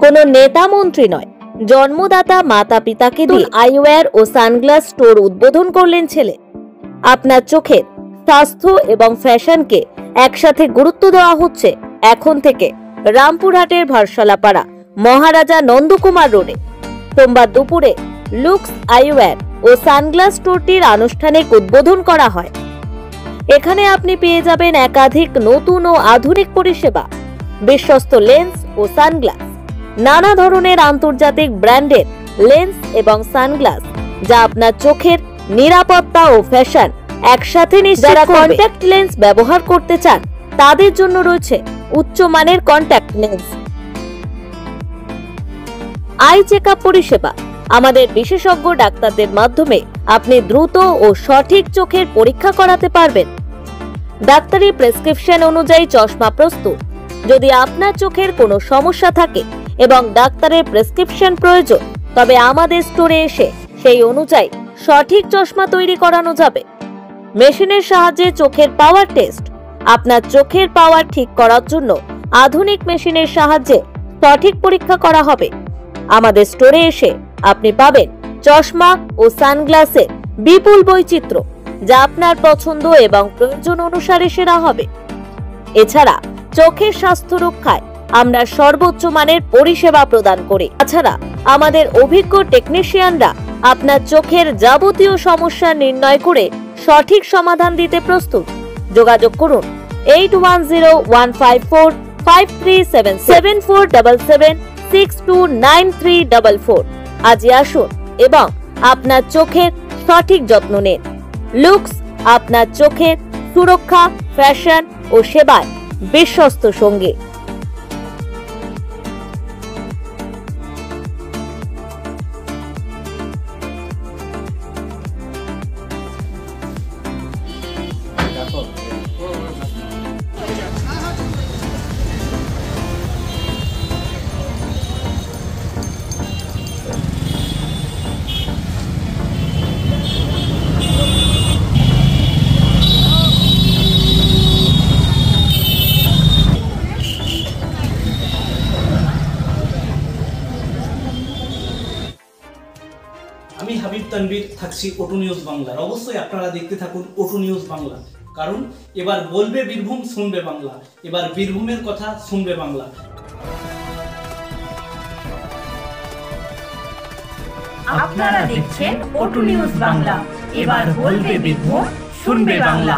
কোনো নেতা মন্ত্রী নয়, জন্মদাতা মাতা পিতাকে দিয়ে আইওয়্যার ও সানগ্লাস স্টোর উদ্বোধন করলেন ছেলে। আপনার চোখের স্বাস্থ্য এবং ফ্যাশনকে একসাথে গুরুত্ব দেওয়া হচ্ছে এখন থেকে রামপুরহাটের ভারসালাপাড়া মহারাজা নন্দকুমার রোডে। সোমবার দুপুরে লুক্স আইওয়্যার ও সানগ্লাস স্টোরটির আনুষ্ঠানিক উদ্বোধন করা হয়। এখানে আপনি পেয়ে যাবেন একাধিক নতুন ও আধুনিক পরিষেবা, বিশ্বস্ত লেন্স ও সানগ্লাস, নানা ধরনের আন্তর্জাতিক ব্র্যান্ডের লেন্স এবং সানগ্লাস, যা আপনার চোখের নিরাপত্তা ও ফ্যাশন একসাথে নিশ্চিত করবে। যারা কন্ট্যাক্ট লেন্স ব্যবহার করতে চান তাদের জন্য রয়েছে উচ্চমানের কন্ট্যাক্ট লেন্স। আই চেকআপ পরিষেবা, আমাদের বিশেষজ্ঞ ডাক্তারদের মাধ্যমে আপনি দ্রুত ও সঠিক চোখের পরীক্ষা করাতে পারবেন। ডাক্তারি প্রেসক্রিপশন অনুযায়ী চশমা প্রস্তুত। যদি আপনার চোখের কোনো সমস্যা থাকে এবং ডাক্তারের প্রেসক্রিপশন প্রয়োজন, তবে আমাদের স্টোরে এসে সেই অনুযায়ী সঠিক চশমা তৈরি করানো যাবে। মেশিনের সাহায্যে চোখের পাওয়ার টেস্ট, আপনার চোখের পাওয়ার ঠিক করার জন্য আধুনিক মেশিনের সাহায্যে সঠিক পরীক্ষা করা হবে। আমাদের স্টোরে এসে আপনি পাবেন চশমা ও সানগ্লাসের বিপুল বৈচিত্র্য, যা আপনার পছন্দ এবং প্রয়োজন অনুসারে সেরা হবে। এছাড়া চোখের স্বাস্থ্য রক্ষায় আমরা সর্বোচ্চ মানের পরিষেবা প্রদান করি। তাছাড়া আমাদের অভিজ্ঞ টেকনিশিয়ানরা আপনার চোখের যাবতীয় সমস্যা নির্ণয় করে সঠিক সমাধান দিতে প্রস্তুত। যোগাযোগ করুন 8101545377 আজই আসুন এবং আপনার চোখের সঠিক যত্ন নিন। লুক্স, আপনার চোখের সুরক্ষা, ফ্যাশন ও সেবায় বিশ্বস্ত সঙ্গী। আমি হাবিব তানভীর থাকছি ওটু নিউজ বাংলার। অবশ্যই আপনারা দেখতে থাকুন ওটু নিউজ বাংলা, কারণ এবার বলবে বীরভূম, শুনবে বাংলা। এবার বীরভূমের কথা শুনবে বাংলা। আপনারা দেখছেন ওটু নিউজ বাংলা। এবার বলবে বীরভূম, শুনবে বাংলা।